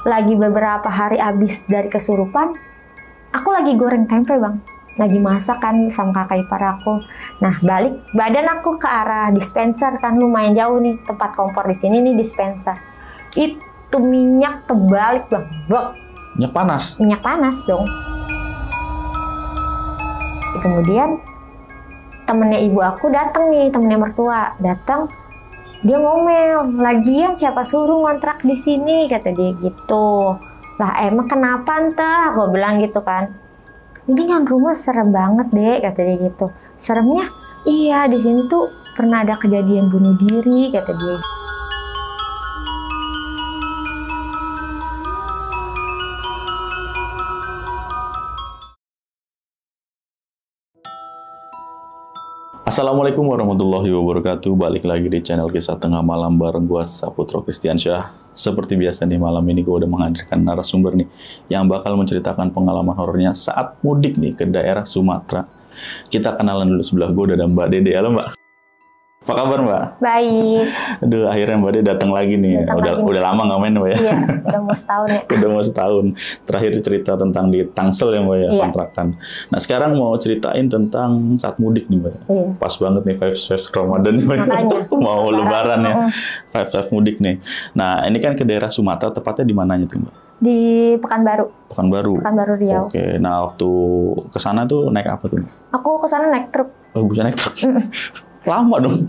lagi beberapa hari abis dari kesurupan, aku lagi goreng tempe bang, lagi masak kan sama kakak ipar aku. Nah balik badan aku ke arah dispenser kan, lumayan jauh nih tempat kompor di sini nih dispenser. Itu minyak kebalik bang, Minyak panas? Minyak panas dong. Kemudian temennya ibu aku datang nih, temennya mertua datang. Dia ngomel, lagian siapa suruh ngontrak di sini, kata dia gitu. Lah emang kenapa entah, gue bilang gitu kan. Ini kan rumah serem banget deh, kata dia gitu. Seremnya? Iya, di sini tuh pernah ada kejadian bunuh diri, kata dia. Assalamualaikum warahmatullahi wabarakatuh. Balik lagi di channel Kisah Tengah Malam bareng gua Saputro Kristiansyah. Seperti biasa nih, malam ini gua udah menghadirkan narasumber nih yang bakal menceritakan pengalaman horornya saat mudik nih ke daerah Sumatera. Kita kenalan dulu, sebelah gua udah ada Mbak Dede. Halo Mbak. Apa kabar Mbak? Baik. Aduh, akhirnya Mbak Dede datang lagi nih. Udah lama nggak main Mbak ya? Iya, udah mau setahun ya. Udah mau setahun. Terakhir cerita tentang di Tangsel ya Mbak ya, Iya. kontrakan. Nah sekarang mau ceritain tentang saat mudik nih Mbak. Iya. Pas banget nih vibes Ramadan nih Mbak. Makanya. Mau lebaran ya. Vibes mudik nih. Nah ini kan ke daerah Sumatera, tepatnya di mananya tuh Mbak? Di Pekanbaru. Pekanbaru Riau. Oke. Nah waktu ke sana tuh naik apa tuh? Aku kesana naik truk. Oh bisa naik truk? Lama dong.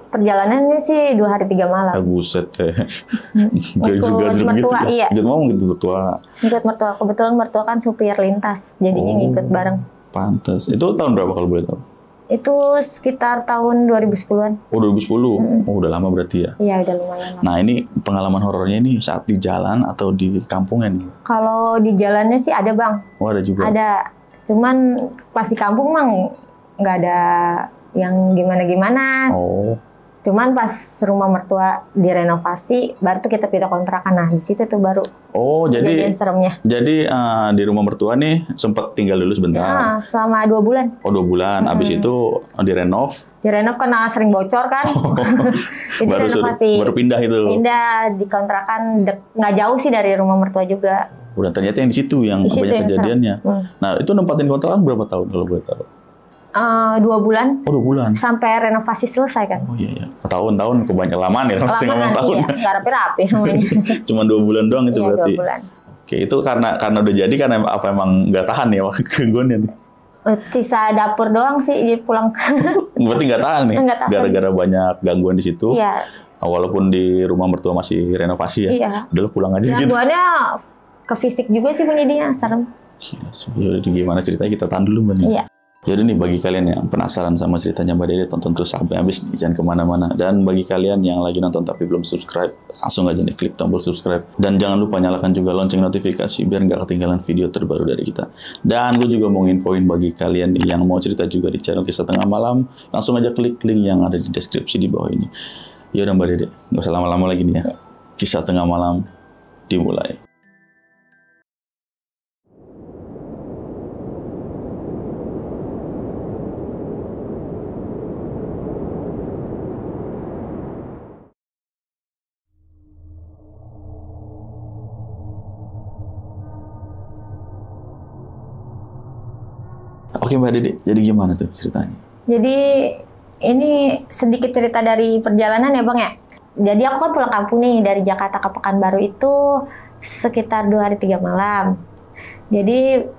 Perjalanannya sih 2 hari 3 malam. Buset deh. Ikut mertua, iya. Ikut ngomong gitu mertua. Ikut mertua. Kebetulan mertua kan supir lintas, jadinya ngikut bareng. Pantes. Itu tahun berapa kalau boleh tahu? Itu sekitar tahun 2010-an. Oh 2010. Oh udah lama berarti ya. Iya udah lumayan lama. Nah ini pengalaman horornya ini saat di jalan atau di kampungnya nih? Kalau di jalannya sih ada bang. Oh ada juga? Ada. Cuman pas di kampung mang nggak ada yang gimana-gimana. Oh. Cuman pas rumah mertua direnovasi, baru tuh kita pindah kontrakan. Nah di situ tuh baru. Oh jadi seremnya. Jadi di rumah mertua nih sempat tinggal dulu sebentar. Ya, selama 2 bulan. Oh 2 bulan. Abis itu direnov. Direnov karena sering bocor kan. Jadi renovasi. Baru pindah itu. Pindah di kontrakan nggak jauh sih dari rumah mertua juga. Udah ternyata yang di situ yang banyak kejadiannya. Nah itu nempatin kontrakan berapa tahun kalau boleh tahu? 2 bulan. Oh 2 bulan. Sampai renovasi selesai kan. Oh iya. Tahun-tahun kebanyakan lamaan ya. Masih ngomong tahun. Iya. Nggak rapi-rapi semuanya. Cuma 2 bulan doang itu iya, berarti. 2 bulan. Oke itu karena udah jadi karena apa emang nggak tahan ya gangguannya nih? Sisa dapur doang sih jadi pulang. Berarti nggak tahan nih. Nggak tahan. Gara-gara banyak gangguan di situ. Iya. Walaupun di rumah mertua masih renovasi ya. Iya. Udah lu pulang aja gitu. Gangguannya ke fisik juga sih jadinya serem. Gila sih. Yaudah gimana ceritanya kita tahan dulu Mbak. Iya. Jadi nih bagi kalian yang penasaran sama ceritanya Mbak Dede, tonton terus sampai habis nih, jangan kemana-mana. Dan bagi kalian yang lagi nonton tapi belum subscribe, langsung aja nih klik tombol subscribe. Dan jangan lupa nyalakan juga lonceng notifikasi biar nggak ketinggalan video terbaru dari kita. Dan gue juga mau nginfoin bagi kalian nih yang mau cerita juga di channel Kisah Tengah Malam, langsung aja klik link yang ada di deskripsi di bawah ini. Yaudah Mbak Dede, nggak usah lama-lama lagi nih ya. Kisah Tengah Malam dimulai. Oke Mbak Dede, jadi gimana tuh ceritanya? Jadi ini sedikit cerita dari perjalanan ya Bang ya. Jadi aku kan pulang kampung nih dari Jakarta ke Pekanbaru itu sekitar 2 hari 3 malam. Jadi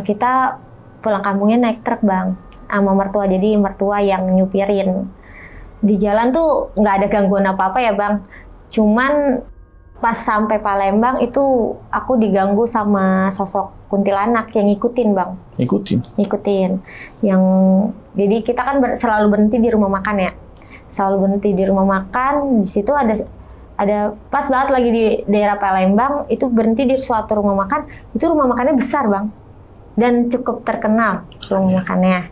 kita pulang kampungnya naik truk Bang, sama mertua. Jadi mertua yang nyupirin. Di jalan tuh nggak ada gangguan apa-apa ya Bang. Cuman pas sampai Palembang itu aku diganggu sama sosok kuntilanak yang ngikutin Bang. Ngikutin. Yang jadi kita kan selalu berhenti di rumah makan ya. Selalu berhenti di rumah makan. Di situ ada pas banget lagi di daerah Palembang itu berhenti di suatu rumah makan. Itu rumah makannya besar Bang. Dan cukup terkenal rumah makannya.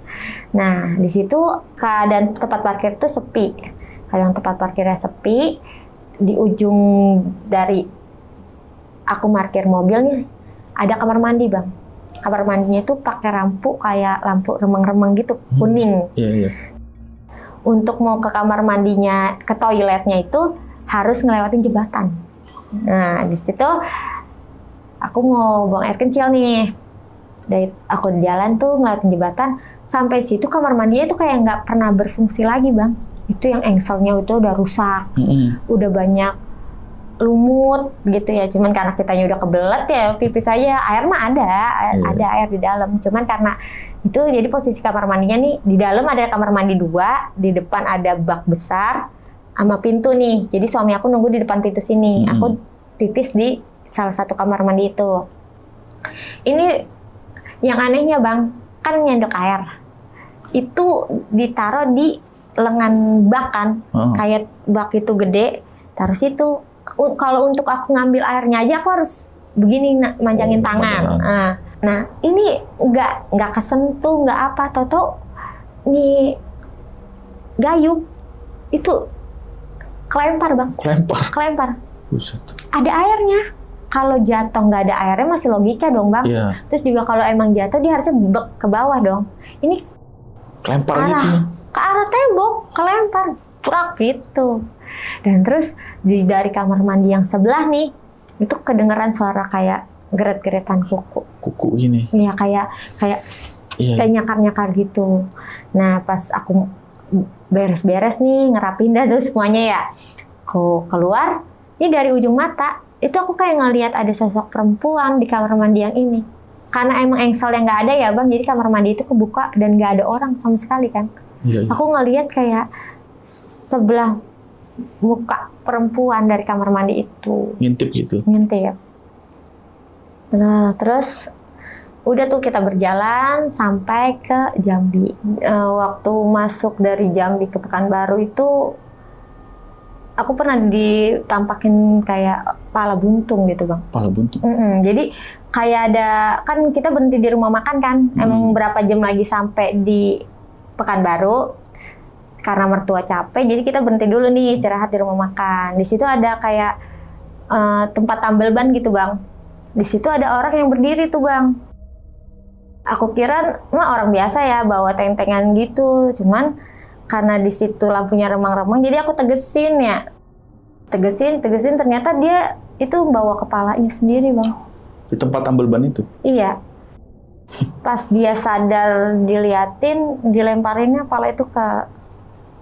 Nah, di situ keadaan tempat parkir itu sepi. Keadaan tempat parkirnya sepi. Di ujung dari aku parkir mobil nih ada kamar mandi Bang. Kamar mandinya itu pakai lampu kayak lampu remang-remang gitu, kuning. Iya. Untuk mau ke kamar mandinya, ke toiletnya itu harus ngelewatin jembatan. Nah di situ aku mau buang air kecil nih. Dari aku jalan tuh ngeliatin jembatan, sampai situ kamar mandinya tuh kayak nggak pernah berfungsi lagi bang. Itu yang engselnya itu udah rusak, udah banyak lumut gitu ya. Cuman karena kitanya udah kebelet ya pipis aja, air mah ada air di dalam. Cuman karena itu jadi posisi kamar mandinya nih, di dalam ada kamar mandi 2, di depan ada bak besar sama pintu nih. Jadi suami aku nunggu di depan pintu sini, aku pipis di salah satu kamar mandi itu. Ini yang anehnya bang, kan nyendok air itu ditaruh di lengan bak kan, kayak bak itu gede, taruh situ. Kalau untuk aku ngambil airnya aja aku harus begini manjangin tangan. Nah ini nggak kesentuh, nggak apa, toto nih gayung itu kelempar bang. Kelempar. Buset. Ada airnya. Kalau jatuh nggak ada airnya masih logika dong bang. Terus juga kalau emang jatuh dia harusnya bek ke bawah dong. Ini kelempar gitu. Ke arah tembok, kelempar, prak gitu. Dan terus dari kamar mandi yang sebelah nih, itu kedengeran suara kayak geret-geretan kuku. Kuku gini. Iya kayak nyakar-nyakar gitu. Nah pas aku beres-beres nih ngerapin dah tuh semuanya ya, aku keluar, ini dari ujung mata itu aku kayak ngelihat ada sosok perempuan di kamar mandi yang ini. Karena emang engselnya nggak ada ya bang, jadi kamar mandi itu kebuka dan nggak ada orang sama sekali kan. Aku ngelihat kayak sebelah muka perempuan dari kamar mandi itu. Ngintip gitu? Ngintip. Nah terus udah tuh kita berjalan sampai ke Jambi. Waktu masuk dari Jambi ke Pekanbaru itu aku pernah ditampakin kayak pala buntung gitu bang. Pala buntung? Jadi kayak ada, kan kita berhenti di rumah makan kan, emang berapa jam lagi sampai di Pekanbaru. Karena mertua capek, jadi kita berhenti dulu nih istirahat di rumah makan. Di situ ada kayak tempat tambal ban gitu bang. Di situ ada orang yang berdiri tuh bang. Aku kira mah orang biasa ya bawa tentengan gitu, cuman karena di situ lampunya remang-remang, jadi aku tegesin ternyata dia itu bawa kepalanya sendiri bang. Di tempat tambal ban itu? Iya. Pas dia sadar diliatin, dilemparinnya kepala itu ke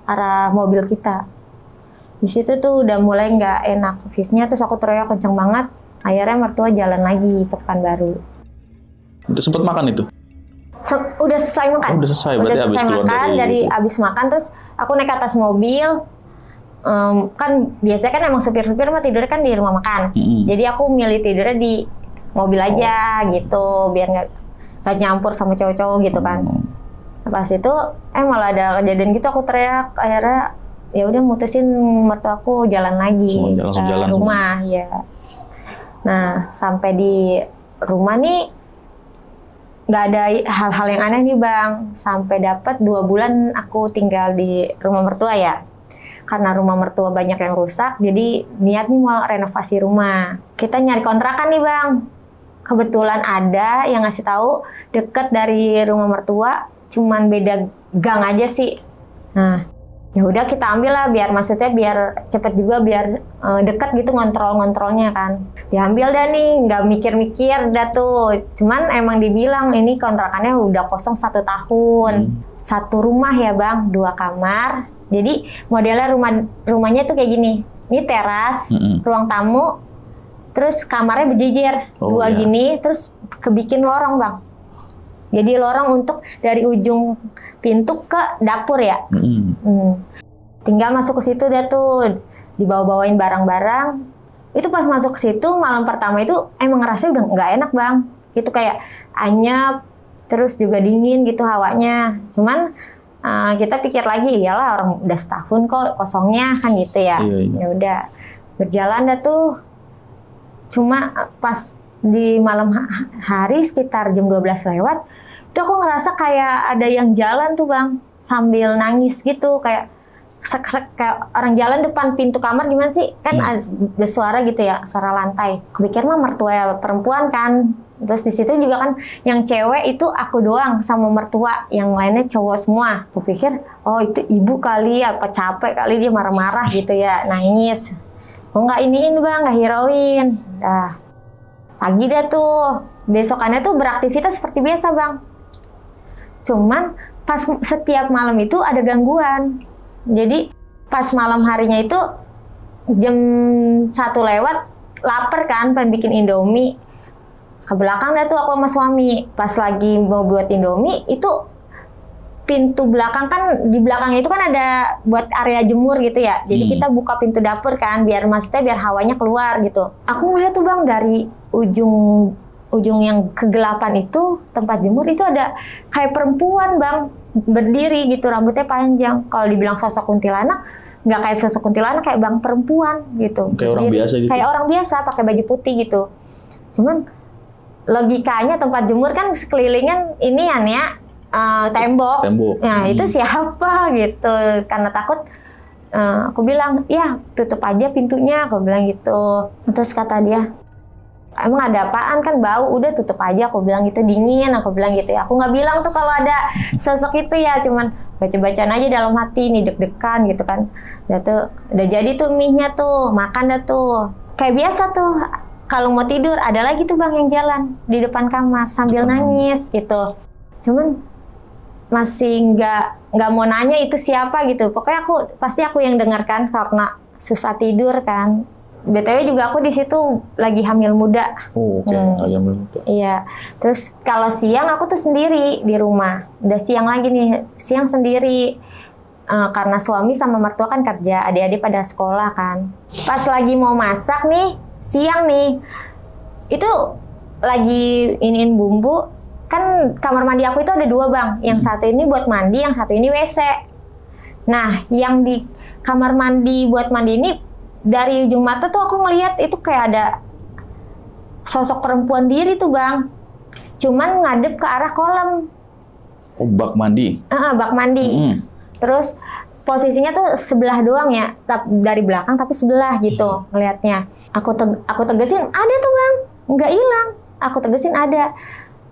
arah mobil kita. Di situ tuh udah mulai nggak enak visnya, terus aku teriak kenceng banget. Akhirnya mertua jalan lagi ke Pekanbaru. Udah sempat makan itu? Udah selesai makan. Udah selesai, berarti habis keluar dari abis makan, terus aku naik ke atas mobil. Kan biasanya kan emang supir-supir mah tidurnya kan di rumah makan. Jadi aku milih tidurnya di mobil aja gitu, biar nggak nyampur sama cowok-cowok gitu kan. Pas itu malah ada kejadian gitu, aku teriak. Akhirnya ya udah mutusin mertua aku jalan lagi ke rumah ya. Nah sampai di rumah nih nggak ada hal-hal yang aneh nih bang, sampai dapat 2 bulan aku tinggal di rumah mertua ya. Karena rumah mertua banyak yang rusak, jadi niat nih mau renovasi rumah. Kita nyari kontrakan nih bang, kebetulan ada yang ngasih tahu deket dari rumah mertua, cuman beda gang aja sih. Nah ya udah kita ambil lah, biar cepet juga, biar deket gitu ngontrolnya kan. Diambil dah nih, nggak mikir-mikir dah tuh. Cuman emang dibilang ini kontrakannya udah kosong 1 tahun. Satu rumah ya bang, 2 kamar. Jadi modelnya rumahnya tuh kayak gini. Ini teras, ruang tamu, terus kamarnya berjejer. 2 gini, terus kebikin lorong bang. Jadi lorong untuk dari ujung pintu ke dapur ya. Tinggal masuk ke situ dia tuh, dibawa-bawain barang-barang. Itu pas masuk ke situ malam pertama itu emang ngerasa udah nggak enak bang. Itu kayak anyep, terus juga dingin gitu hawanya. Cuman kita pikir lagi, iyalah orang udah setahun kok kosongnya kan gitu ya. Ya udah berjalan dah tuh. Cuma pas di malam hari sekitar jam 12 lewat, itu aku ngerasa kayak ada yang jalan tuh bang, sambil nangis gitu, kayak kayak orang jalan depan pintu kamar gimana sih? Kan ada suara gitu ya, suara lantai. Aku pikir mah mertua perempuan kan. Terus di situ juga kan yang cewek itu aku doang sama mertua, yang lainnya cowok semua. Aku pikir, oh itu ibu kali, apa capek kali dia marah-marah gitu ya, nangis. Aku nggak iniin bang, nggak hirauin. Dah, pagi dah tuh. Besokannya tuh beraktivitas seperti biasa bang. Cuman pas setiap malam itu ada gangguan. Jadi pas malam harinya itu jam 1 lewat, lapar kan, pengen bikin Indomie. Ke belakang dah tuh aku sama suami. Pas lagi mau buat Indomie, itu pintu belakang kan, di belakangnya itu kan ada buat area jemur gitu ya. Jadi kita buka pintu dapur kan, biar maksudnya biar hawanya keluar gitu. Aku ngeliat tuh bang, dari ujung yang kegelapan itu, tempat jemur itu ada kayak perempuan bang, berdiri gitu, rambutnya panjang. Kalau dibilang sosok kuntilanak, nggak kayak sosok kuntilanak, kayak bang perempuan gitu. Kayak orang biasa gitu? Kayak orang biasa, pakai baju putih gitu. Cuman logikanya tempat jemur kan sekelilingan inian ya, tembok. Nah itu siapa gitu. Karena takut, aku bilang, ya tutup aja pintunya, aku bilang gitu. Terus kata dia, emang ada apaan, kan bau, udah tutup aja, aku bilang gitu, dingin, aku bilang gitu ya. Aku nggak bilang tuh kalau ada sosok itu ya, cuman baca-bacaan aja dalam hati nih, deg-degan gitu kan. Udah jadi tuh mie-nya tuh, makan dah tuh. Kayak biasa tuh, kalau mau tidur ada lagi tuh bang yang jalan di depan kamar sambil nangis gitu. Cuman masih nggak mau nanya itu siapa gitu. Pokoknya pasti aku yang dengarkan karena susah tidur kan. BTW juga aku di situ lagi hamil muda. Oh, oke. Lagi hamil muda. Iya. Terus kalau siang aku tuh sendiri di rumah. Udah siang lagi nih, siang sendiri. Karena suami sama mertua kan kerja, adik-adik pada sekolah kan. Pas lagi mau masak nih, siang nih, itu lagi iniin bumbu. Kan kamar mandi aku itu ada 2 bang. Yang satu ini buat mandi, yang satu ini WC. Nah, yang di kamar mandi buat mandi ini, dari ujung mata tuh aku ngeliat itu kayak ada sosok perempuan diri tuh bang. Cuman ngadep ke arah kolam. Oh, bak mandi? Bak mandi. Terus posisinya tuh sebelah doang ya, dari belakang tapi sebelah gitu ngelihatnya. Aku tegesin, ada tuh bang, nggak hilang. Aku tegesin ada.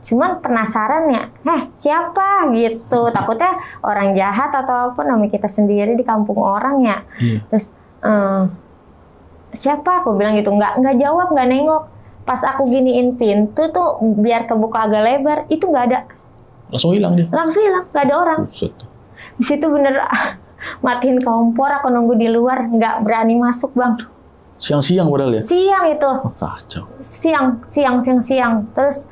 Cuman penasaran ya, siapa gitu. Takutnya orang jahat atau apa, namanya kita sendiri di kampung orang ya. Terus siapa, aku bilang gitu, nggak jawab, nggak nengok. Pas aku giniin pintu tuh biar kebuka agak lebar, itu nggak ada. Langsung hilang dia? Langsung hilang, nggak ada orang. Di situ bener matiin kompor, aku nunggu di luar, nggak berani masuk bang. Siang-siang padahal ya? Siang itu. Oh, kacau. Siang. Terus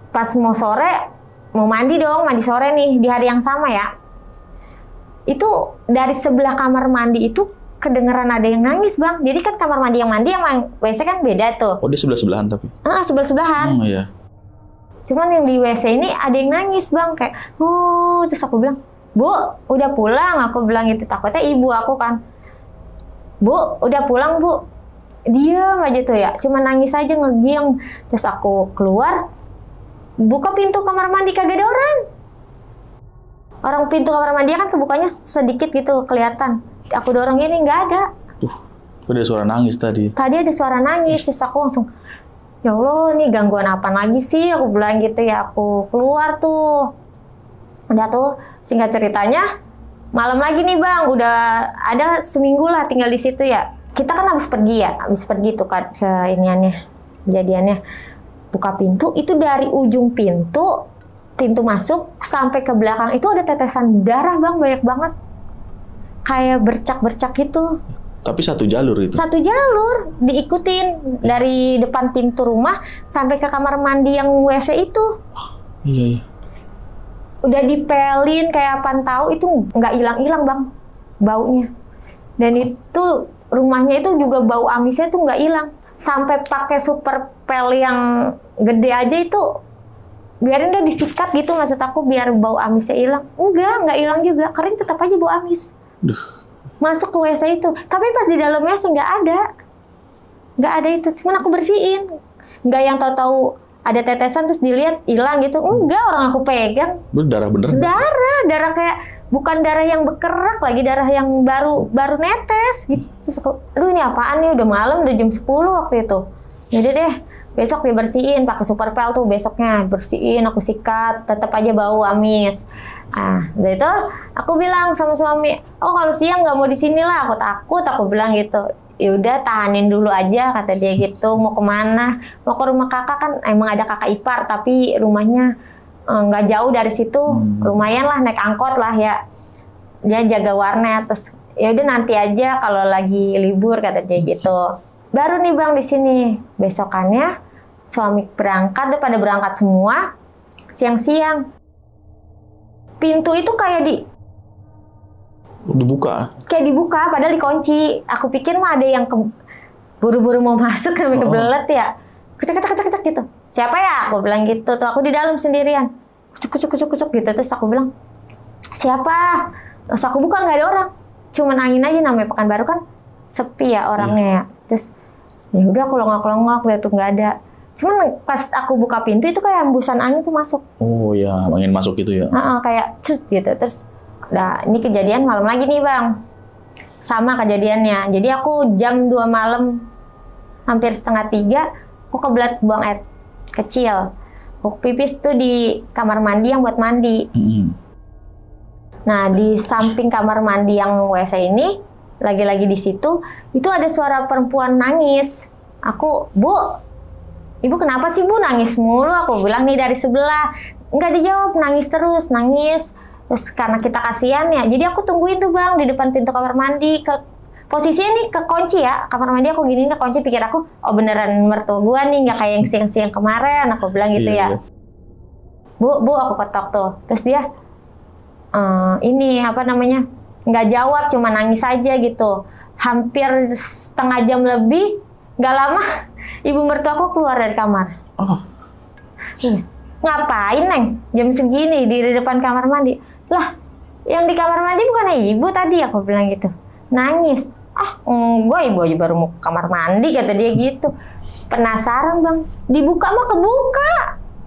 pas mau sore, mau mandi dong, mandi sore nih, di hari yang sama ya. Itu dari sebelah kamar mandi itu kedengeran ada yang nangis bang. Jadi kan kamar mandi yang sama WC kan beda tuh. Oh dia sebelah-sebelahan tapi? Sebelah-sebelahan. Iya. Cuman yang di WC ini ada yang nangis bang, kayak terus aku bilang, Bu, udah pulang, aku bilang gitu. Takutnya ibu aku kan, Bu, udah pulang Bu. Diam aja tuh ya, cuma nangis aja ngegiang. Terus aku keluar, buka pintu kamar mandi, kagak ada orang. Orang pintu kamar mandi kan kebukanya sedikit gitu kelihatan. Aku dorong ini, nggak ada. Ada suara nangis tadi. Tadi ada suara nangis, terus aku langsung, ya Allah, nih gangguan apa lagi sih? Aku bilang gitu ya, aku keluar tuh. Udah tuh, singkat ceritanya, malam lagi nih bang, udah ada seminggu lah tinggal di situ ya. Kita kan habis pergi tuh kan ke iniannya, kejadiannya. Buka pintu, itu dari ujung pintu masuk sampai ke belakang itu ada tetesan darah bang, banyak banget. Kayak bercak-bercak gitu. Tapi satu jalur itu? Satu jalur, diikutin dari depan pintu rumah sampai ke kamar mandi yang WC itu. Iya. Udah dipelin kayak apaan tahu, itu nggak hilang-hilang bang baunya. Dan itu rumahnya itu juga bau amisnya tuh nggak hilang. Sampai pakai super pel yang gede aja itu, biarin dia disikat gitu, maksud aku biar bau amisnya hilang. Nggak hilang juga, kering tetap aja bau amis. Masuk ke WC itu, tapi pas di dalam WC nggak ada itu. Cuman aku bersihin, nggak yang tahu-tahu ada tetesan terus dilihat hilang gitu. Enggak, orang aku pegang. Darah bener? Darah kayak bukan darah yang berkerak lagi, darah yang baru netes gitu. Terus aku, aduh ini apaan nih, udah malam, udah jam 10 waktu itu. Jadi deh, besok dibersihin pakai super pel tuh, besoknya bersihin, aku sikat, tetap aja bau amis. Dari itu aku bilang sama suami, oh kalau siang nggak mau di sini lah, aku takut, aku bilang gitu. ya udah tahanin dulu aja kata dia gitu. Mau kemana? Mau ke rumah kakak kan, emang ada kakak ipar tapi rumahnya nggak jauh dari situ, lumayan lah naik angkot lah ya. Dia jaga warnet, terus ya udah nanti aja kalau lagi libur kata dia gitu. Baru nih bang di sini besokannya suami berangkat, udah pada berangkat semua siang-siang. Pintu itu kayak dibuka padahal dikunci. Aku pikir mah ada yang buru-buru mau masuk sampai kebelet ya. Kecek gitu. Siapa ya? Aku bilang gitu. Tuh aku di dalam sendirian. Kucuk gitu. Terus aku bilang, siapa? Terus aku buka nggak ada orang. Cuman angin aja, namanya Pekanbaru kan sepi ya orangnya ya. Terus ya udah aku longok-longok lihat tuh nggak ada. Cuman pas aku buka pintu itu kayak hembusan angin tuh masuk. Oh ya, angin masuk gitu ya. Kayak gitu. Terus nah ini kejadian malam lagi nih bang. Sama kejadiannya. Jadi aku jam 2 malam hampir setengah 3 aku kebelet buang air kecil. Aku pipis tuh di kamar mandi yang buat mandi. Nah di samping kamar mandi yang WC ini lagi-lagi di situ itu ada suara perempuan nangis. Aku, Bu, Ibu kenapa sih Bu nangis mulu? Aku bilang nih dari sebelah. Nggak dijawab, nangis terus, nangis. Terus karena kita kasihan ya, jadi aku tungguin tuh bang di depan pintu kamar mandi. Posisinya nih kekunci ya, kamar mandi aku gini kekunci. Pikir aku, oh beneran mertua gua nih, nggak kayak yang siang-siang kemarin. Aku bilang gitu ya. Bu, aku ketok tuh. Terus dia, ini apa namanya, nggak jawab, cuma nangis aja gitu. Hampir setengah jam lebih, nggak lama, ibu mertua aku keluar dari kamar. Ngapain Neng? Jam segini di depan kamar mandi. Lah, yang di kamar mandi bukannya ibu tadi? Aku bilang gitu. Nangis. Enggak, ibu aja baru mau ke kamar mandi kata dia gitu. Penasaran bang. Dibuka mah kebuka.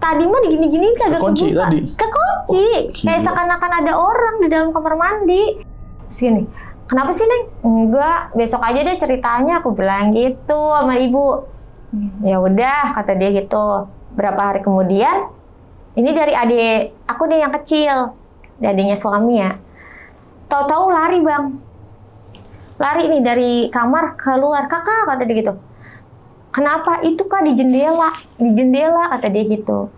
Tadi mah digini-gini kagak kebuka. Kekunci. Kayak seakan-akan ada orang di dalam kamar mandi. Terus gini, kenapa sih Neng? Enggak, besok aja deh ceritanya. Aku bilang gitu sama ibu. Ya udah kata dia gitu. Berapa hari kemudian, ini dari adik aku nih yang kecil, adiknya suami ya. Tahu-tahu lari bang, lari nih dari kamar keluar. Kakak kata dia gitu. Kenapa? Itu kak di jendela kata dia gitu.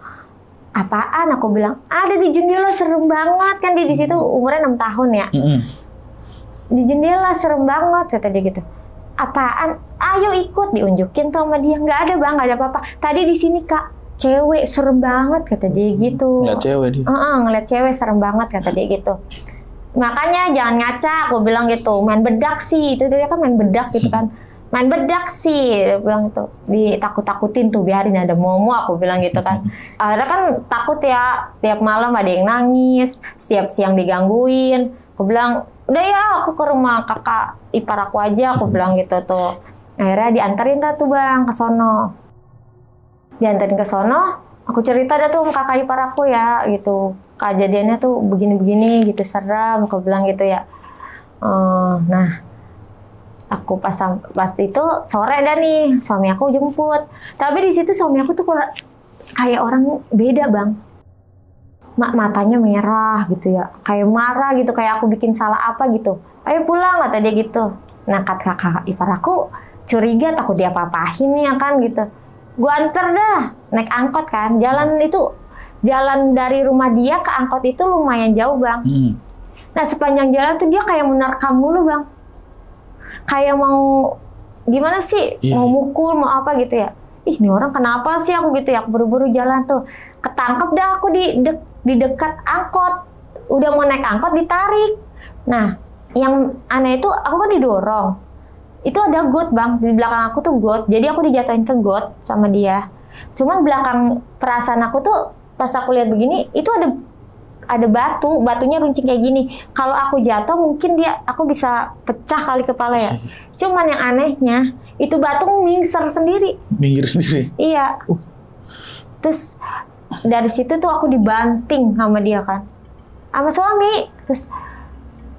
Apaan? Aku bilang ada di jendela, serem banget kan dia di situ umurnya 6 tahun ya. Di jendela serem banget kata dia gitu. Apaan? Ayo ikut, diunjukin tuh sama dia. Nggak ada bang, nggak ada apa-apa. Tadi di sini kak. Cewek serem banget kata dia gitu. Ngeliat cewek dia. Ngeliat cewek serem banget kata dia gitu. Makanya jangan ngaca, aku bilang gitu. Main bedak sih, itu dia kan main bedak gitu kan. Main bedak sih, dia bilang gitu. Ditakut-takutin tuh, biarin ada momo, aku bilang gitu kan. Akhirnya kan takut ya, tiap malam ada yang nangis, setiap siang digangguin. Aku bilang, udah ya aku ke rumah kakak ipar aku aja, aku bilang gitu tuh. Akhirnya dianterin tuh bang ke sono. Diantarin ke sono, aku cerita dah tuh sama kakak ipar aku ya gitu. Kejadiannya tuh begini-begini gitu, serem, aku bilang gitu ya. Nah, aku pas itu sore dah nih, suami aku jemput. Tapi di situ suami aku tuh kayak orang beda bang. Matanya merah gitu ya, kayak marah gitu, kayak aku bikin salah apa gitu. Ayo pulang kata dia gitu. Nah kakak ipar aku curiga, takut dia apa-apain nih ya kan gitu. Gue anter dah, naik angkot kan. Jalan dari rumah dia ke angkot itu lumayan jauh bang. Nah sepanjang jalan tuh dia kayak menerkam mulu bang. Kayak mau gimana sih? Mau mukul, mau apa gitu ya. Ih ini orang kenapa sih aku gitu ya. Aku buru-buru jalan tuh. Ketangkep dah aku di dekat angkot. Udah mau naik angkot ditarik. Nah yang aneh itu aku kan didorong. Itu ada got bang, di belakang aku tuh got. Jadi aku dijatuhin ke got sama dia. Cuman belakang perasaan aku tuh pas aku lihat begini, itu ada batunya runcing kayak gini. Kalau aku jatuh mungkin aku bisa pecah kali kepala ya. Cuman yang anehnya, itu batu mingser sendiri. Minggir sendiri? Iya. Terus dari situ tuh aku dibanting sama dia kan. Sama suami. Terus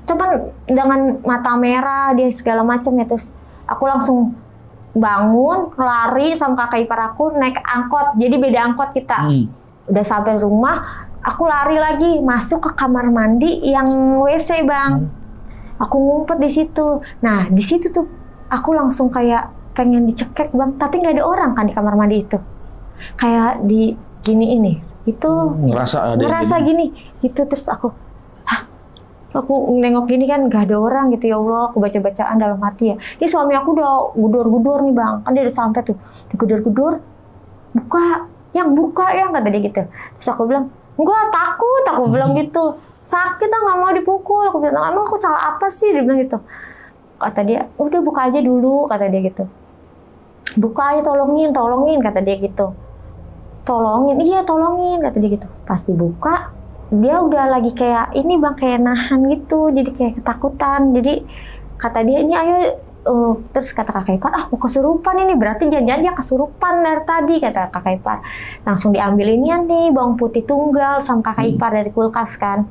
cuman dengan mata merah dia segala macam ya. Terus aku langsung bangun, lari sama kakak ipar aku naik angkot. Jadi beda angkot kita. Udah sampai rumah, aku lari lagi masuk ke kamar mandi yang WC bang. Aku ngumpet di situ. Nah di situ tuh aku langsung kayak pengen dicekek bang, tapi nggak ada orang kan di kamar mandi itu, kayak di gini ini itu ngerasa gini gitu. Terus aku nengok gini kan nggak ada orang gitu. Ya Allah, aku baca-bacaan dalam hati ya, ini suami aku udah gudor-gudor nih bang, kan dia udah sampai tuh digudor-gudor, buka yang kata dia gitu. Terus aku bilang enggak, takut, aku bilang gitu, sakit nggak mau dipukul. Aku bilang emang aku salah apa sih, dia bilang gitu. Kata dia udah buka aja dulu, kata dia gitu. Buka aja, tolongin kata dia gitu. Iya tolongin kata dia gitu. Pas dibuka dia udah lagi kayak ini bang, kayak nahan gitu, jadi kayak ketakutan. Jadi kata dia ini ayo, terus kata kakak ipar, mau kesurupan ini, berarti jangan-jangan dia kesurupan dari tadi, kata kakak ipar. Langsung diambil inian nih bawang putih tunggal sama kakak ipar dari kulkas kan,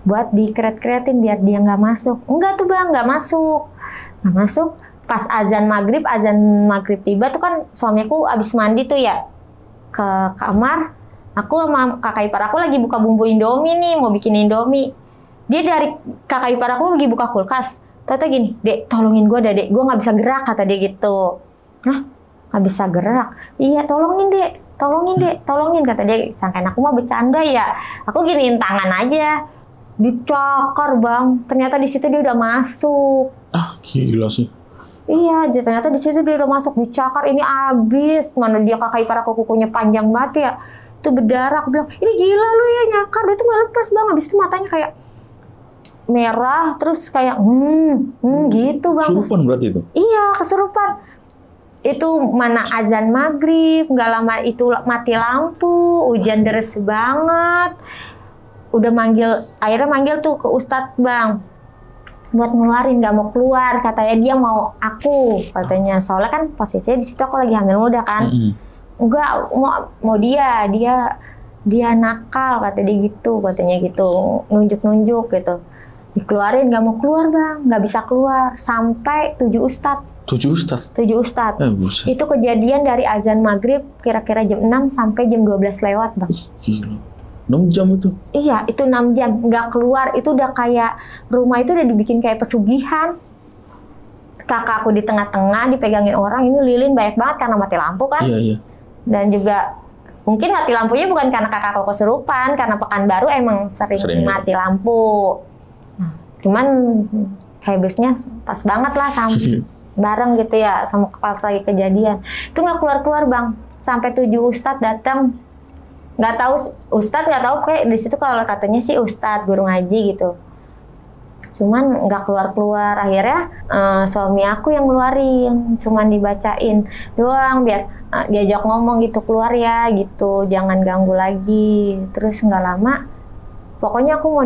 buat dikeret-keretin biar dia nggak masuk. Enggak tuh bang, nggak masuk. Pas azan maghrib tiba tuh kan suamiku abis mandi tuh ya ke kamar. Aku sama kakak ipar aku lagi buka bumbu Indomie nih, mau bikin Indomie. Dia dari kakak ipar aku lagi buka kulkas. Tata gini, dek tolongin gue dah dek, gue nggak bisa gerak, kata dia gitu. Hah? Nggak bisa gerak? Iya tolongin kata dia. Sangkain aku mah bercanda ya. Aku giniin tangan aja. Dicakar bang, ternyata di situ dia udah masuk. Gila sih. Iya, ternyata di situ dia udah masuk, dicakar. Ini abis, mana dia kakak ipar aku kukunya panjang banget ya. Itu berdarah. Aku bilang, ini gila lu ya nyakar. Dia tuh gak lepas bang. Habis itu matanya kayak merah. Terus kayak gitu bang. Kesurupan berarti itu? Iya, kesurupan. Itu mana azan maghrib. Gak lama itu mati lampu. Hujan deras banget. Akhirnya manggil tuh ke ustadz bang, buat ngeluarin, gak mau keluar. Katanya dia mau aku. Katanya soalnya kan posisinya di situ aku lagi hamil muda kan. Enggak, mau dia nakal, kata dia gitu, katanya gitu, nunjuk gitu. Dikeluarin, nggak mau keluar bang, nggak bisa keluar sampai 7 ustadz. 7 ustadz? 7 ustadz. Itu kejadian dari azan maghrib kira-kira jam 6 sampai jam 12 lewat bang. Gila. 6 jam itu? Iya, itu 6 jam nggak keluar. Itu udah kayak rumah itu udah dibikin kayak pesugihan. Kakakku di tengah-tengah dipegangin orang, ini lilin banyak banget karena mati lampu kan. Iya. Dan juga mungkin mati lampunya bukan karena kakakku kesurupan, karena Pekanbaru emang sering mati lampu. Nah, cuman kayak busnya pas banget lah bareng gitu ya, sama pas lagi kejadian. Itu nggak keluar-keluar bang, sampai 7 ustadz datang. Nggak tahu ustadz, nggak tahu kayak di situ kalau katanya sih ustadz guru ngaji gitu. Cuman nggak keluar-keluar. Akhirnya suami aku yang ngeluarin, cuman dibacain doang biar diajak ngomong gitu, keluar ya gitu, jangan ganggu lagi. Terus nggak lama, pokoknya aku mau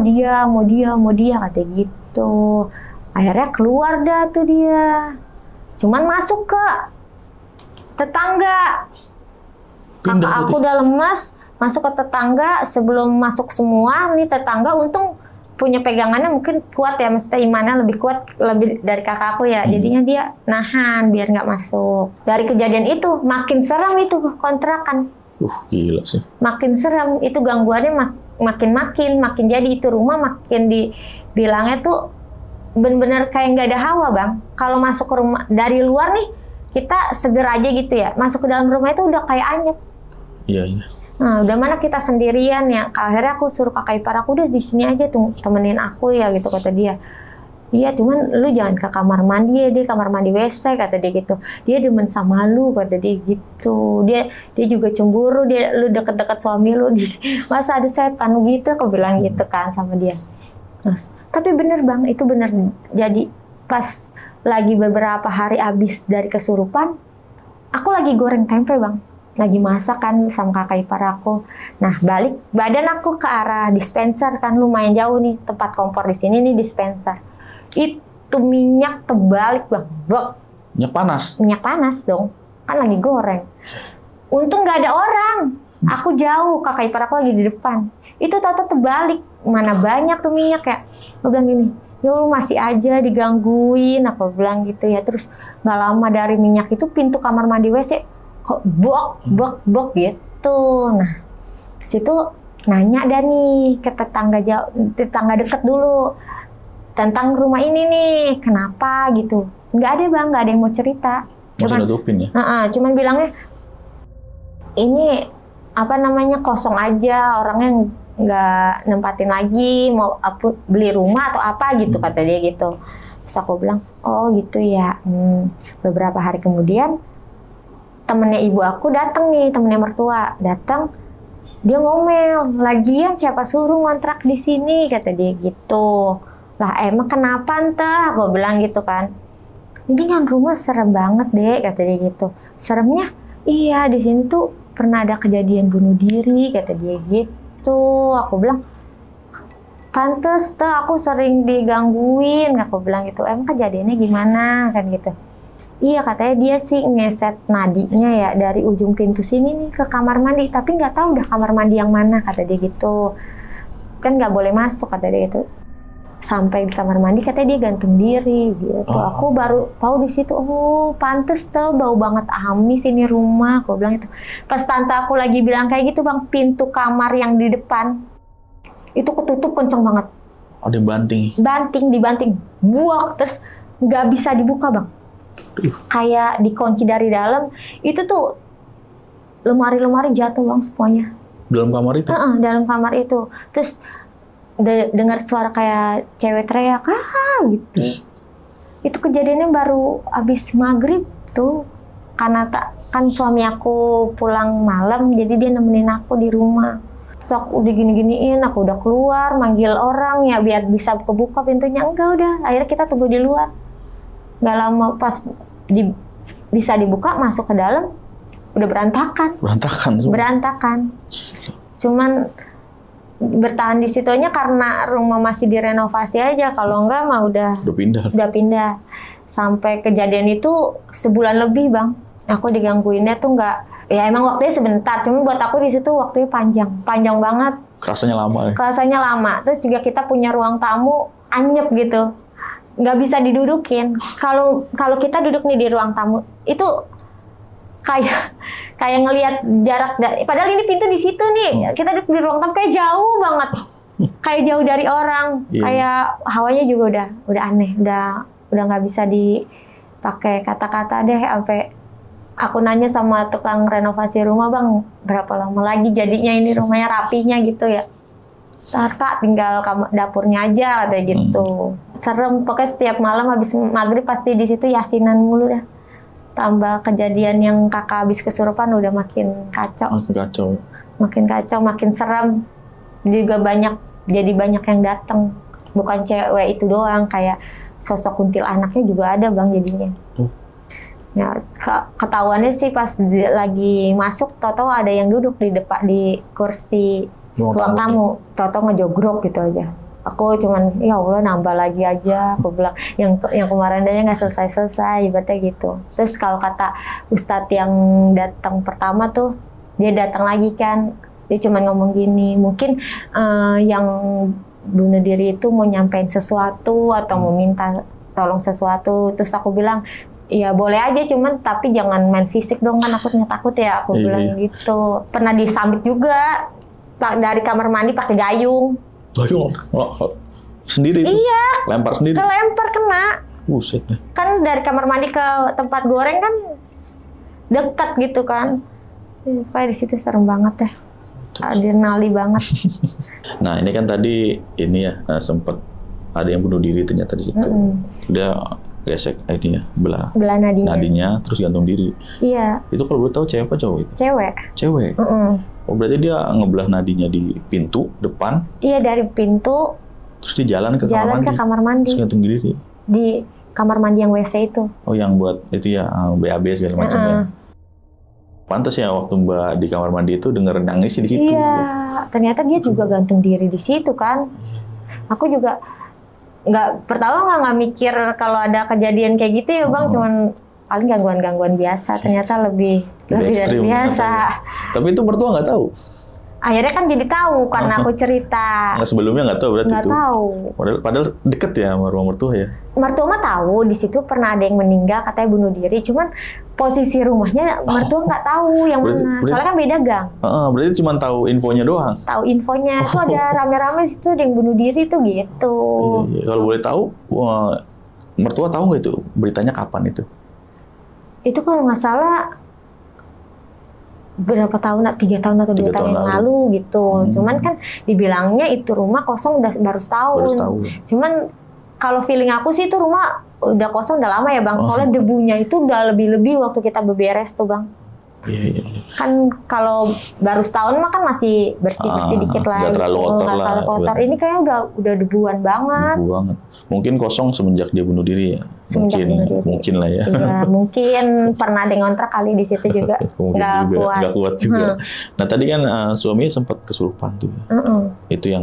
dia kata gitu. Akhirnya keluar dah tuh dia, cuman masuk ke tetangga. Kakak aku udah lemas, masuk ke tetangga. Sebelum masuk semua nih tetangga, untung punya pegangannya mungkin kuat ya, maksudnya imannya lebih kuat lebih dari kakakku ya. Jadinya dia nahan biar nggak masuk. Dari kejadian itu makin seram itu kontrakan. Gila sih. Makin seram itu gangguannya makin jadi itu rumah makin dibilangnya tuh bener-bener kayak nggak ada hawa bang. Kalau masuk ke rumah dari luar nih kita seger aja gitu ya, masuk ke dalam rumah itu udah kayak anyep. Iya. Nah, udah mana kita sendirian ya. Akhirnya aku suruh kakak ipar aku udah di sini aja tuh temenin aku ya gitu, kata dia. Iya, cuman lu jangan ke kamar mandi ya, dia kamar mandi WC, kata dia gitu. Dia demen sama lu, kata dia gitu. Dia juga cemburu, lu deket-deket suami lu. Masa ada setan gitu, aku bilang gitu kan sama dia. Terus, tapi bener bang, itu bener. Jadi pas lagi beberapa hari abis dari kesurupan, aku lagi goreng tempe bang. Lagi masak kan sama kakak ipar aku. Nah, balik badan aku ke arah dispenser kan, lumayan jauh nih tempat kompor di sini nih dispenser. Itu minyak terbalik bang. Minyak panas? Minyak panas dong, kan lagi goreng. Untung nggak ada orang. Aku jauh, kakak ipar aku lagi di depan. Itu tata terbalik, mana banyak tuh minyak ya. Aku bilang gini, ya lu masih aja digangguin, aku bilang gitu ya. Terus nggak lama dari minyak itu pintu kamar mandi WC kok bok gitu. Nah, situ nanya dah nih ke tetangga deket dulu tentang rumah ini nih, kenapa gitu. Nggak ada bang, nggak ada yang mau cerita. Masih nutupin ya? Cuman bilangnya ini apa namanya kosong aja, orangnya nggak nempatin lagi, mau beli rumah atau apa gitu kata dia gitu. Terus aku bilang, oh gitu ya. Beberapa hari kemudian temennya ibu aku datang nih, temennya mertua datang, dia ngomel, lagian siapa suruh ngontrak di sini kata dia gitu. Lah emang kenapa entah? Aku bilang gitu kan. Ini kan rumah serem banget deh kata dia gitu. Seremnya? Iya di sini tuh pernah ada kejadian bunuh diri kata dia gitu. Aku bilang, pantes tuh aku sering digangguin. Aku bilang gitu. Emang kejadiannya gimana kan gitu. Iya katanya dia sih ngeset nadinya ya dari ujung pintu sini nih ke kamar mandi. Tapi nggak tahu udah kamar mandi yang mana kata dia gitu. Kan nggak boleh masuk kata dia gitu. Sampai di kamar mandi katanya dia gantung diri gitu. Aku baru tahu di situ, oh pantes tuh bau banget amis ini rumah. Aku bilang itu. Pas tante aku lagi bilang kayak gitu bang, pintu kamar yang di depan itu ketutup kenceng banget. Ada yang banting? Dibanting, buak terus nggak bisa dibuka bang. Kayak dikunci dari dalam. Itu tuh lemari-lemari jatuh bang semuanya. Dalam kamar itu? Dalam kamar itu. Terus dengar suara kayak cewek teriak gitu. Itu kejadiannya baru abis maghrib tuh, karena kan suami aku pulang malam jadi dia nemenin aku di rumah. Terus aku udah gini-giniin, aku udah keluar manggil orang ya biar bisa kebuka pintunya, enggak udah akhirnya kita tunggu di luar. Nggak lama pas bisa dibuka masuk ke dalam udah berantakan. Cuman bertahan di situnya karena rumah masih direnovasi aja. Kalau enggak mah udah pindah. Sampai kejadian itu sebulan lebih bang. Aku digangguinnya tuh nggak, ya emang waktunya sebentar. Cuma buat aku di situ waktunya panjang banget. Kerasanya lama ya? Kerasanya lama. Terus juga kita punya ruang tamu anyep gitu, nggak bisa didudukin. Kalau kita duduk nih di ruang tamu itu kayak ngelihat jarak padahal ini pintu di situ nih. Kita duduk di ruang tamu kayak jauh banget. Kayak jauh dari orang. Kayak hawanya juga udah aneh. Udah nggak bisa dipakai kata-kata deh. Sampai aku nanya sama tukang renovasi rumah, "Bang, berapa lama lagi jadinya ini rumahnya rapinya gitu ya?" "Kak, tinggal dapurnya aja," katanya gitu. Serem, pokoknya setiap malam habis maghrib pasti di situ yasinan mulu dah. Tambah kejadian yang kakak habis kesurupan udah makin kacau. Makin kacau, makin serem. Juga jadi banyak yang datang. Bukan cewek itu doang, kayak sosok kuntil anaknya juga ada bang jadinya. Ya, ketahuannya sih pas lagi masuk, Toto ada yang duduk di depan di kursi ruang tamu. Toto ngejogrok gitu aja. Aku cuman, ya Allah nambah lagi aja. Aku bilang, yang kemarin aja nggak selesai, ibaratnya gitu. Terus kalau kata Ustadz yang datang pertama tuh, dia datang lagi kan, dia cuman ngomong gini, mungkin yang bunuh diri itu mau nyampein sesuatu atau mau minta tolong sesuatu. Terus aku bilang, ya boleh aja, cuman tapi jangan main fisik dong, kan aku takut ya. Aku bilang gitu. Pernah disambit juga dari kamar mandi pakai gayung. Gayung? Sendiri itu? Iya. Lempar sendiri? Kelempar kena. Buset ya. Kan dari kamar mandi ke tempat goreng kan dekat gitu kan. Kayak di situ serem banget ya. Adrenalin banget. Nah ini kan tadi ini ya sempat ada yang bunuh diri ternyata di situ. Dia gesek ini ya, belah nadinya terus gantung diri. Iya. Itu kalau boleh tahu cewek apa cowok itu? Cewek. Oh berarti dia ngebelah nadinya di pintu depan? Iya, dari pintu. Terus dia jalan ke kamar mandi. Terus gantung diri di kamar mandi yang WC itu. Oh yang buat itu ya BAB segala macam ya. Pantas ya waktu Mbak di kamar mandi itu denger nangis di situ. Iya, ternyata dia juga gantung diri di situ kan. Aku juga pertama nggak mikir kalau ada kejadian kayak gitu ya bang, cuman paling gangguan biasa. Ternyata lebih dari biasa. Tapi itu mertua nggak tahu. Akhirnya kan jadi tahu karena aku cerita. Nggak, sebelumnya nggak tahu berarti itu. Nggak tahu. Padahal deket ya sama rumah mertua ya. Mertua mah tahu di situ pernah ada yang meninggal katanya bunuh diri. Cuman posisi rumahnya mertua nggak tahu yang mana. Soalnya kan beda gang. Berarti cuma tahu infonya doang. Tahu infonya. Tuh ada rame-rame di situ ada yang bunuh diri tuh gitu. Iya. Kalau boleh tahu mertua tahu nggak itu beritanya kapan itu? Itu kalau nggak salah berapa tahun, 3 tahun atau 2 tahun yang lalu gitu. Cuman kan dibilangnya itu rumah kosong udah baru setahun. Cuman kalau feeling aku sih itu rumah udah kosong udah lama ya Bang. Soalnya debunya itu udah lebih-lebih waktu kita beberes tuh Bang. Iya. Kan kalau baru setahun mah kan masih bersih-bersih dikit lah. Nggak terlalu kotor nggak terlalu kotor. Ini kayaknya udah debuan banget. Debu banget. Mungkin kosong semenjak dia bunuh diri ya. Mungkin lah ya. Iya, mungkin pernah ada ngontrak kali di situ juga. Nggak kuat juga. Nah tadi kan suaminya sempat kesurupan tuh. Itu yang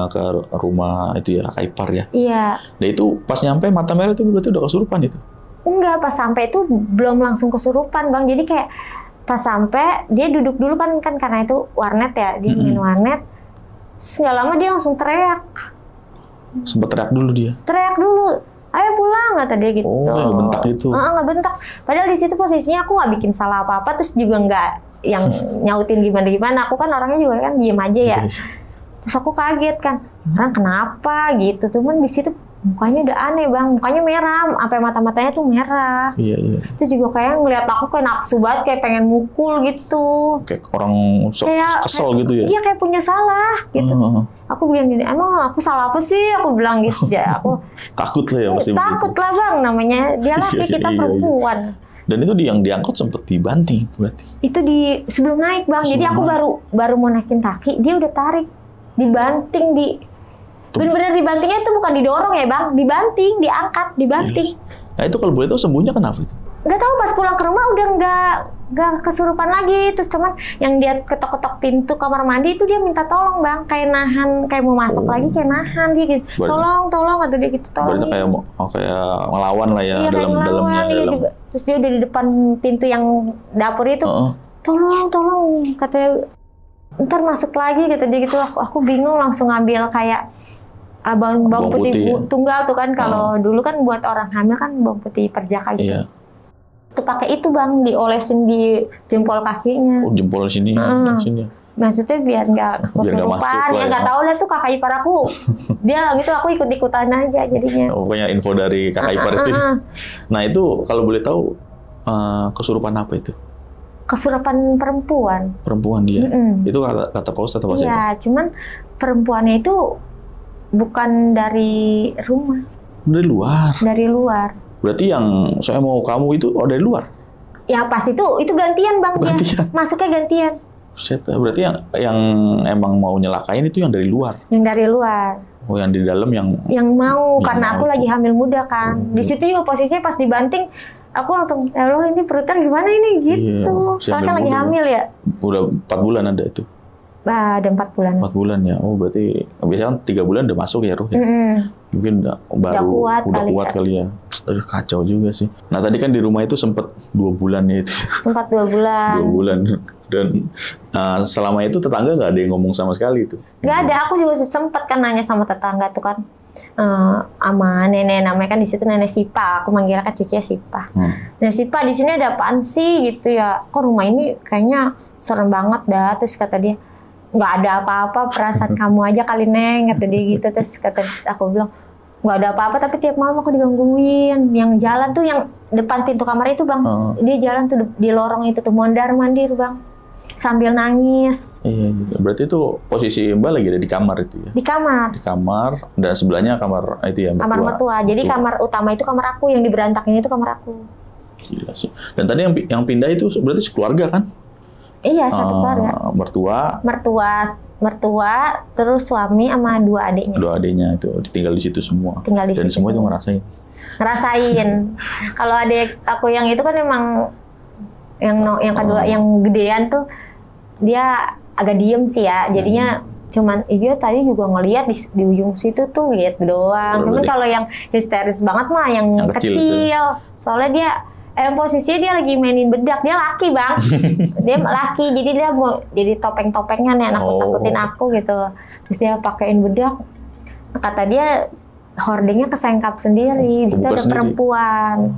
ke rumah itu ya, kakak ipar ya. Iya. Nah itu pas nyampe mata merah itu berarti udah kesurupan itu? Enggak, pas sampai itu belum langsung kesurupan Bang. Jadi kayak pas sampai dia duduk dulu kan karena itu warnet ya, dia main warnet. Nggak lama dia langsung teriak. Sempet teriak dulu dia? Teriak dulu, ayo pulang kata dia gitu. Nggak bentak gitu? Nggak bentak. Padahal di situ posisinya aku nggak bikin salah apa-apa, terus juga nggak yang nyautin gimana-gimana. Aku kan orangnya juga kan diem aja ya. Terus aku kaget kan, orang kenapa gitu. Cuman di situ mukanya udah aneh Bang, mukanya merah, sampai mata-matanya tuh merah. Iya. Terus juga kayak ngeliat aku kayak nafsu banget, kayak pengen mukul gitu. Kayak orang kesel gitu ya? Iya kayak punya salah gitu. Aku bilang gini, emang aku salah apa sih? Aku bilang gitu ya. Aku takut lah ya pasti. Takut lah Bang, namanya dia laki kita perempuan. Dan itu yang diangkut sempet dibanting berarti? Itu sebelum naik Bang, jadi aku baru mau naikin kaki, dia udah tarik, dibanting bener-bener dibantingnya itu bukan didorong ya Bang, dibanting, diangkat, dibanting. Nah itu kalau boleh tahu sembuhnya kenapa itu? Nggak tahu, pas pulang ke rumah udah nggak kesurupan lagi. Terus cuman yang dia ketok-ketok pintu kamar mandi itu dia minta tolong Bang, kayak nahan, kayak mau masuk lagi kayak nahan dia gitu. Tolong atau dia gitu tolong. Berarti kayak ngelawan lah ya, iya, dalamnya. Terus dia udah di depan pintu yang dapur itu. Tolong katanya, ntar masuk lagi kata dia gitu. Aku bingung, langsung ngambil kayak bawang putih tunggal tuh kan, kalau dulu kan buat orang hamil kan bawang putih perjaka gitu. Iya. Tuh pakai itu Bang, diolesin di jempol kakinya. Jempol sini. Maksudnya biar nggak kesurupan. Ya nggak tahu lah tuh kakak ipar aku. Dia gitu, aku ikut-ikutan aja jadinya. Pokoknya info dari kakak ipar itu. Nah itu kalau boleh tahu kesurupan apa itu? Kesurupan perempuan. Perempuan dia. Itu kata Pak Ustadz apa sih? Iya, cuman perempuannya itu bukan dari rumah. Dari luar? Dari luar. Berarti yang saya mau kamu itu dari luar? Ya pas itu gantian Bang. Gantian? Dia masuknya gantian. Berarti yang emang mau nyelakain itu yang dari luar? Yang dari luar. Oh, yang di dalam yang mau, karena aku lagi hamil muda kan. Di situ juga posisinya pas dibanting, aku langsung, ya Allah ini perutnya gimana ini gitu. Soalnya kan lagi hamil ya. Udah 4 bulan ada itu? Ada 4 bulan. 4 bulan ya. Oh berarti biasanya 3 bulan udah masuk ya Ruh ya? Mungkin udah kuat kali ya. Aduh kacau juga sih. Nah tadi kan di rumah itu sempat 2 bulan ya itu. Sempat 2 bulan. 2 bulan. Dan selama itu tetangga nggak ada yang ngomong sama sekali itu? Nggak ada. Aku juga sempat kan nanya sama tetangga tuh kan. Sama nenek, namanya kan di situ nenek Sipa. Aku manggilnya kan cucunya Sipa. Nenek Sipa, di sini ada apaan sih gitu ya? Kok rumah ini kayaknya serem banget dah. Terus kata dia, nggak ada apa-apa, perasaan kamu aja kali Neng, kata dia gitu. Terus aku bilang, nggak ada apa-apa, tapi tiap malam aku digangguin. Yang jalan tuh yang depan pintu kamar itu Bang, dia jalan tuh di lorong itu tuh mondar-mandir Bang, sambil nangis. Iya, berarti itu posisi Mbak lagi ada di kamar itu ya? Di kamar. Di kamar, dan sebelahnya kamar itu ya mertua. Kamar mertua. Jadi kamar utama itu kamar aku, yang di berantakin itu kamar aku. Gila sih. Dan tadi yang pindah itu berarti sekeluarga kan? Iya, satu keluarga. Mertua, terus suami sama 2 adiknya. 2 adiknya itu tinggal di situ semua. Tinggal di situ. Dan semua itu ngerasain. Kalau adik aku yang itu kan emang yang kedua, yang gedean tuh dia agak diem sih ya. Jadinya cuman iya tadi juga ngelihat di ujung situ tuh gitu doang. Cuman kalau yang histeris banget mah yang kecil. Soalnya dia posisinya dia lagi mainin bedak, dia laki Bang. Dia laki, jadi dia mau jadi topeng-topengan ya, nakut-nakutin aku gitu. Terus dia pakein bedak, kata dia hordingnya kesengkap sendiri, di situ ada perempuan.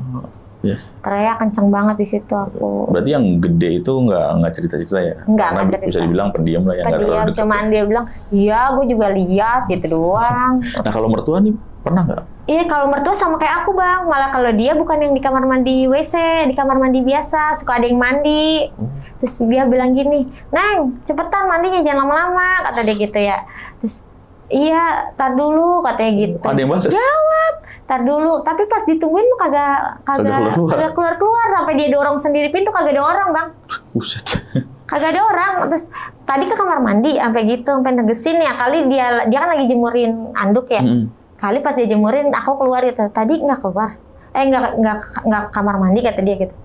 Iya. Teriak kenceng banget di situ aku. Berarti yang gede itu nggak cerita-cerita ya? Nggak Karena cerita. bisa dibilang pendiam lah ya. Nggak terlalu Pendiam, deket. cuman dia bilang, iya gue juga lihat gitu doang. Nah kalau mertua nih pernah nggak? Iya, kalau mertua sama kayak aku bang, malah kalau dia bukan yang di kamar mandi WC, di kamar mandi biasa, suka ada yang mandi. Terus dia bilang gini, Neng, cepetan mandinya jangan lama-lama, kata dia gitu ya. Terus, iya, tar dulu, katanya gitu. Ada yang balas? Jawab, tar dulu. Tapi pas ditungguin lu kagak keluar-keluar, sampai dia dorong sendiri pintu, kagak ada orang bang. Buset. Kagak ada orang. Terus tadi ke kamar mandi, sampai gitu, sampai negesin ya, kali dia kan lagi jemurin anduk ya. Kali pas dia jemurin, aku keluar gitu. Tadi nggak keluar. Nggak ke kamar mandi kata dia gitu.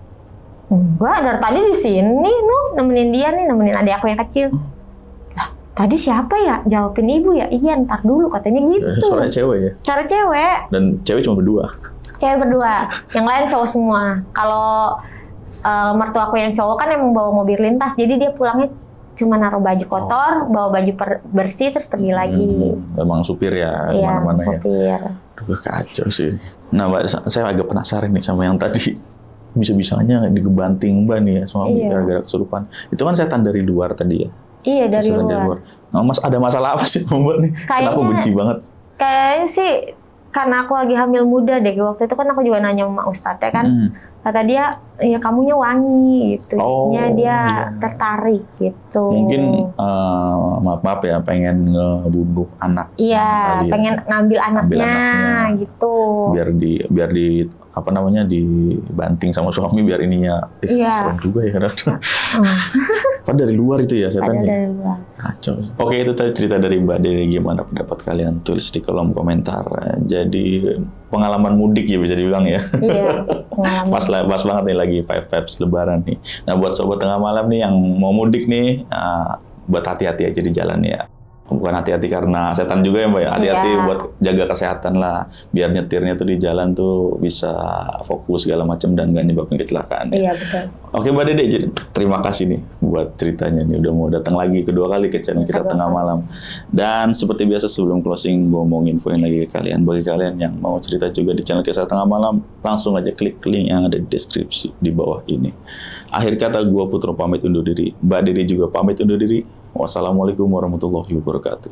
Enggak, dari tadi di sini tuh nemenin dia nih, nemenin adik aku yang kecil. Lah, tadi siapa ya? Jawabin ibu ya. Iya, ntar dulu katanya gitu. Suara cewek ya? Cara cewek. Dan cewek cuma berdua? Cewek berdua. Yang lain cowok semua. Kalau mertua aku yang cowok kan emang bawa mobil lintas, jadi dia pulangnya cuma naruh baju kotor, bawa baju bersih, terus pergi lagi. Memang supir ya, iya, kemana-mana supir. ya. Aduh, kacau sih. Nah Mbak, saya agak penasaran nih sama yang tadi. Bisa-bisanya digebanting Mbak nih ya, suami gara-gara kesurupan. Itu kan setan dari luar tadi ya? Iya, dari luar. Nah, ada masalah apa sih Mbak nih? Kenapa benci banget? Kayaknya sih, karena aku lagi hamil muda deh. Waktu itu kan aku juga nanya sama Ustadz ya kan. Kata dia, ya kamunya wangi gitu. Dia tertarik gitu. Mungkin maaf ya, pengen ngebunuh anak. Iya, pengen ngambil anaknya gitu. Biar di apa namanya, dibanting sama suami biar ininya. Serem juga ya. Padahal dari luar itu ya setannya. Dari luar. Kacau. Oke, itu tadi cerita dari Mbak Dede. Gimana pendapat kalian? Tulis di kolom komentar. Jadi pengalaman mudik ya bisa dibilang ya. Iya. Pas banget nih lagi vibes lebaran nih. Nah buat sobat tengah malam nih yang mau mudik nih, buat hati-hati aja di jalan ya. Bukan hati-hati karena setan juga ya Mbak ya. Hati-hati buat jaga kesehatan lah. Biar nyetirnya tuh di jalan tuh bisa fokus segala macam dan nggak nyebabin kecelakaan. Iya betul. Oke Mbak Dede, jadi terima kasih nih buat ceritanya nih. Udah mau datang lagi kedua kali ke channel Kisah Tengah Malam. Dan seperti biasa sebelum closing, gue mau nginfoin lagi ke kalian. Bagi kalian yang mau cerita juga di channel Kisah Tengah Malam, langsung aja klik link yang ada di deskripsi di bawah ini. Akhir kata, gue Putro pamit undur diri. Mbak Dede juga pamit undur diri. Wassalamualaikum warahmatullahi wabarakatuh.